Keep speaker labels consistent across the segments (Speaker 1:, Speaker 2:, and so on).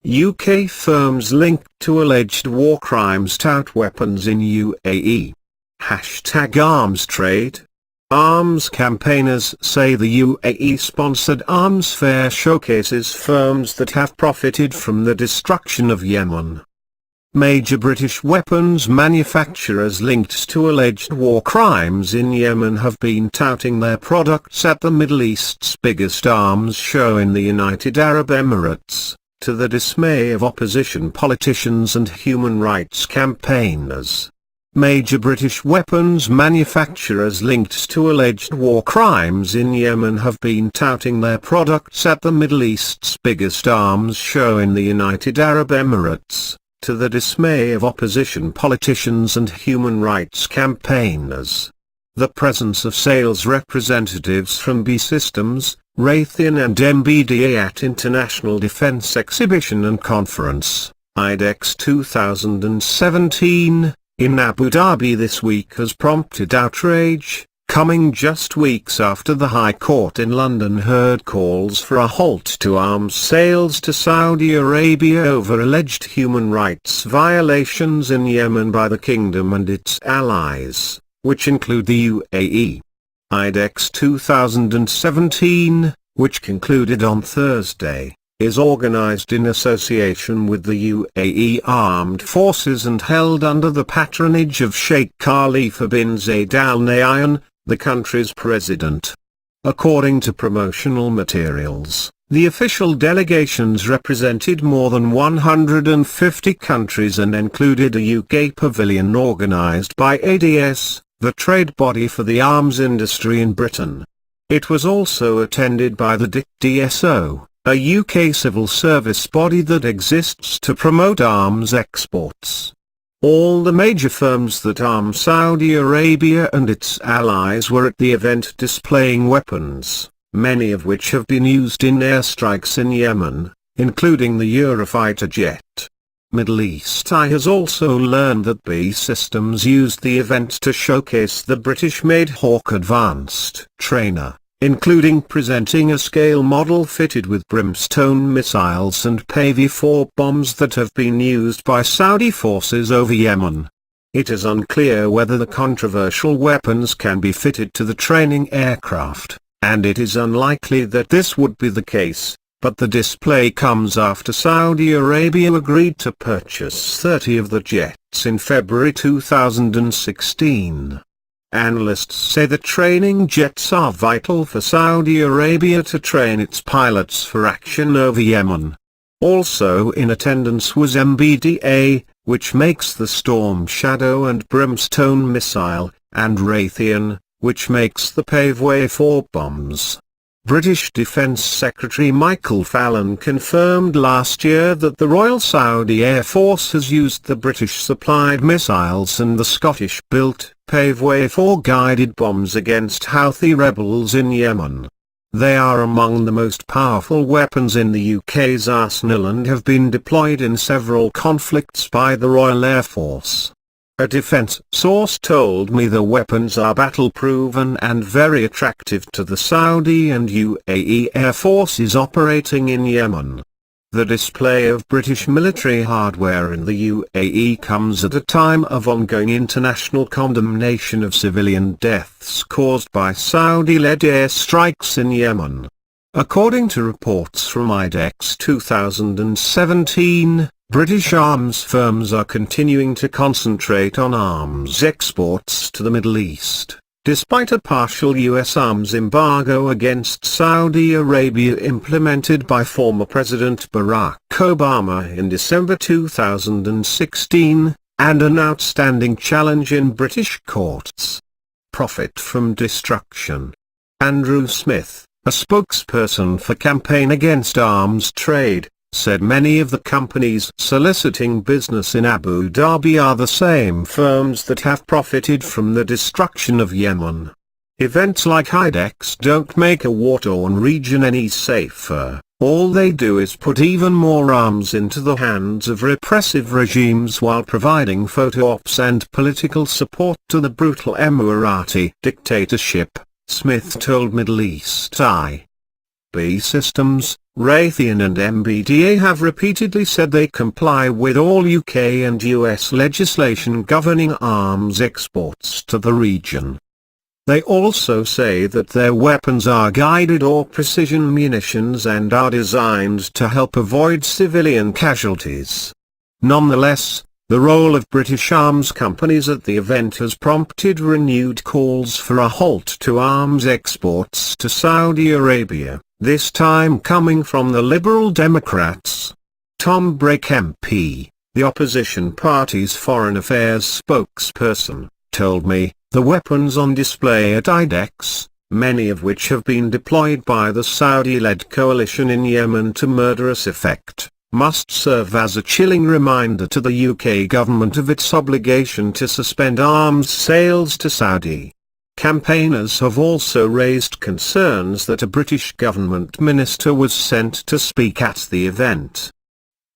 Speaker 1: UK firms linked to alleged war crimes tout weapons in UAE. #Arms trade. Arms campaigners say the UAE-sponsored arms fair showcases firms that have profited from the destruction of Yemen. Major British weapons manufacturers linked to alleged war crimes in Yemen have been touting their products at the Middle East's biggest arms show in the United Arab Emirates, to the dismay of opposition politicians and human rights campaigners. Major British weapons manufacturers linked to alleged war crimes in Yemen have been touting their products at the Middle East's biggest arms show in the United Arab Emirates, to the dismay of opposition politicians and human rights campaigners. The presence of sales representatives from B Systems, Raytheon and MBDA at International Defence Exhibition and Conference, IDEX 2017, in Abu Dhabi this week has prompted outrage, coming just weeks after the High Court in London heard calls for a halt to arms sales to Saudi Arabia over alleged human rights violations in Yemen by the kingdom and its allies, which include the UAE. IDEX 2017, which concluded on Thursday, is organized in association with the UAE Armed Forces and held under the patronage of Sheikh Khalifa bin Zayed Al Nahyan, the country's president. According to promotional materials, the official delegations represented more than 150 countries and included a UK pavilion organised by ADS, the trade body for the arms industry in Britain. It was also attended by the DSO, a UK civil service body that exists to promote arms exports. All the major firms that arm Saudi Arabia and its allies were at the event displaying weapons, many of which have been used in airstrikes in Yemen, including the Eurofighter jet. Middle East Eye has also learned that B Systems used the event to showcase the British-made Hawk advanced trainer, including presenting a scale model fitted with brimstone missiles and PV-4 bombs that have been used by Saudi forces over Yemen. It is unclear whether the controversial weapons can be fitted to the training aircraft, and it is unlikely that this would be the case, but the display comes after Saudi Arabia agreed to purchase 30 of the jets in February 2016. Analysts say the training jets are vital for Saudi Arabia to train its pilots for action over Yemen. Also in attendance was MBDA, which makes the Storm Shadow and Brimstone missile, and Raytheon, which makes the PV-4 bombs. British Defence Secretary Michael Fallon confirmed last year that the Royal Saudi Air Force has used the British-supplied missiles and the Scottish-built PV-4 guided bombs against Houthi rebels in Yemen. They are among the most powerful weapons in the UK's arsenal and have been deployed in several conflicts by the Royal Air Force. A defense source told me the weapons are battle-proven and very attractive to the Saudi and UAE Air Forces operating in Yemen. The display of British military hardware in the UAE comes at a time of ongoing international condemnation of civilian deaths caused by Saudi-led airstrikes in Yemen. According to reports from IDEX 2017, British arms firms are continuing to concentrate on arms exports to the Middle East, despite a partial US arms embargo against Saudi Arabia implemented by former President Barack Obama in December 2016, and an outstanding challenge in British courts. Profit from destruction. Andrew Smith, a spokesperson for Campaign Against Arms Trade, said many of the companies soliciting business in Abu Dhabi are the same firms that have profited from the destruction of Yemen. Events like IDEX don't make a war-torn region any safer. All they do is put even more arms into the hands of repressive regimes while providing photo ops and political support to the brutal Emirati dictatorship, Smith told Middle East Eye. B Systems, Raytheon and MBDA have repeatedly said they comply with all UK and US legislation governing arms exports to the region. They also say that their weapons are guided or precision munitions and are designed to help avoid civilian casualties. Nonetheless, the role of British arms companies at the event has prompted renewed calls for a halt to arms exports to Saudi Arabia, this time coming from the Liberal Democrats. Tom Brake MP, the opposition party's foreign affairs spokesperson, told me, "The weapons on display at IDEX, many of which have been deployed by the Saudi-led coalition in Yemen to murderous effect, must serve as a chilling reminder to the UK government of its obligation to suspend arms sales to Saudi." Campaigners have also raised concerns that a British government minister was sent to speak at the event.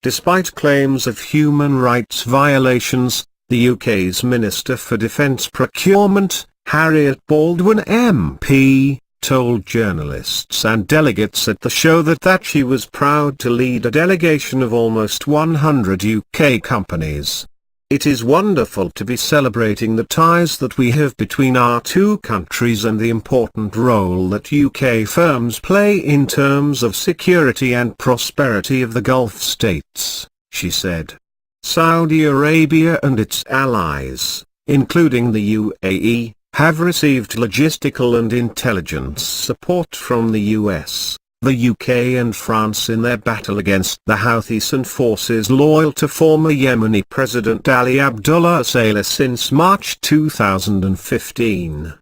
Speaker 1: Despite claims of human rights violations, the UK's Minister for Defence Procurement, Harriet Baldwin MP, told journalists and delegates at the show that she was proud to lead a delegation of almost 100 UK companies. "It is wonderful to be celebrating the ties that we have between our two countries and the important role that UK firms play in terms of security and prosperity of the Gulf states," she said. Saudi Arabia and its allies, including the UAE, have received logistical and intelligence support from the US, the UK and France in their battle against the Houthis and forces loyal to former Yemeni President Ali Abdullah Saleh since March 2015.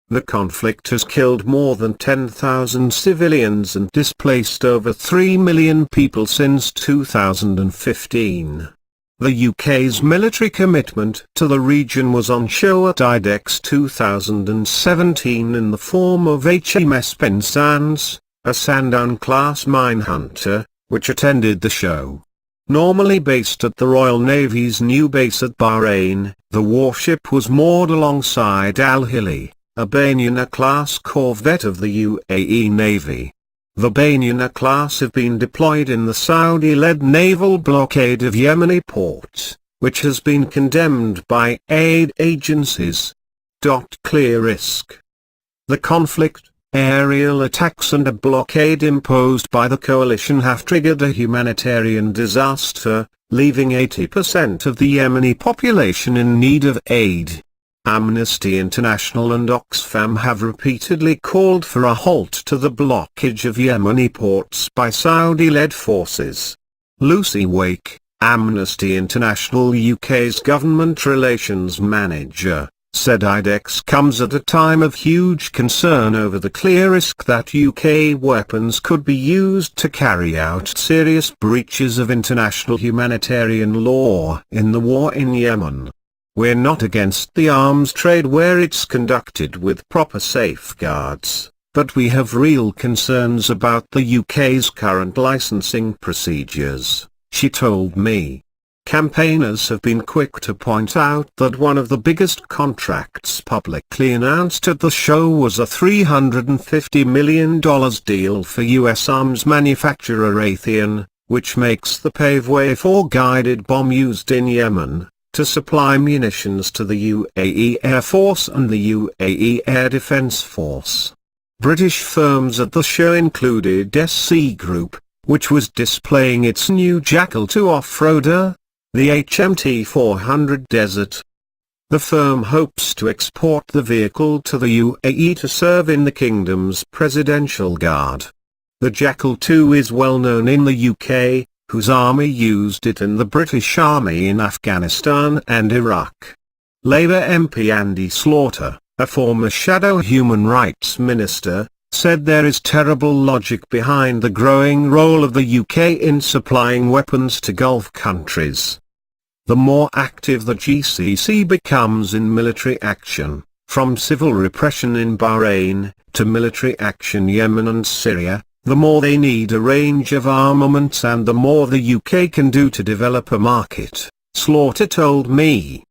Speaker 1: The conflict has killed more than 10,000 civilians and displaced over 3 million people since 2015. The UK's military commitment to the region was on show at IDEX 2017 in the form of HMS Penzance, a Sandown-class minehunter, which attended the show. Normally based at the Royal Navy's new base at Bahrain, the warship was moored alongside Al-Hilli, a Banyana-class corvette of the UAE Navy. The Banyana class have been deployed in the Saudi-led naval blockade of Yemeni port, which has been condemned by aid agencies. Clear risk. The conflict, aerial attacks and a blockade imposed by the coalition have triggered a humanitarian disaster, leaving 80% of the Yemeni population in need of aid. Amnesty International and Oxfam have repeatedly called for a halt to the blockage of Yemeni ports by Saudi-led forces. Lucy Wake, Amnesty International UK's government relations manager, said IDEX comes at a time of huge concern over the clear risk that UK weapons could be used to carry out serious breaches of international humanitarian law in the war in Yemen. "We're not against the arms trade where it's conducted with proper safeguards, but we have real concerns about the UK's current licensing procedures," she told me. Campaigners have been quick to point out that one of the biggest contracts publicly announced at the show was a $350 million deal for US arms manufacturer Raytheon, which makes the paveway for guided bomb used in Yemen, to supply munitions to the UAE Air Force and the UAE Air Defence Force. British firms at the show included SC Group, which was displaying its new Jackal 2 off-roader, the HMT 400 Desert. The firm hopes to export the vehicle to the UAE to serve in the kingdom's Presidential Guard. The Jackal 2 is well known in the UK, whose army used it in the British Army in Afghanistan and Iraq. Labour MP Andy Slaughter, a former shadow human rights minister, said there is terrible logic behind the growing role of the UK in supplying weapons to Gulf countries. The more active the GCC becomes in military action, from civil repression in Bahrain, to military action Yemen and Syria, the more they need a range of armaments and the more the UK can do to develop a market, Slaughter told me.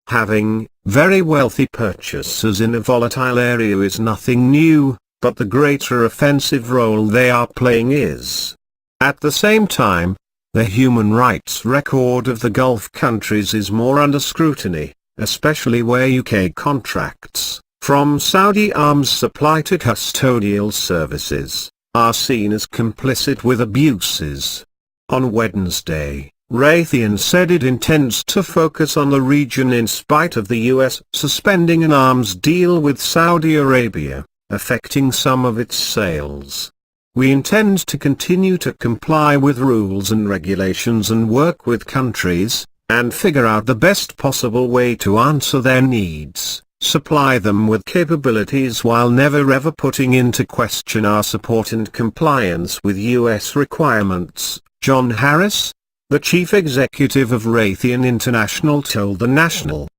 Speaker 1: Having very wealthy purchasers in a volatile area is nothing new, but the greater offensive role they are playing is. At the same time, the human rights record of the Gulf countries is more under scrutiny, especially where UK contracts, from Saudi arms supply to custodial services, are seen as complicit with abuses. On Wednesday, Raytheon said it intends to focus on the region in spite of the US suspending an arms deal with Saudi Arabia, affecting some of its sales. We intend to continue to comply with rules and regulations and work with countries, and figure out the best possible way to answer their needs, supply them with capabilities while never ever putting into question our support and compliance with US requirements, John Harris, the chief executive of Raytheon International told The National.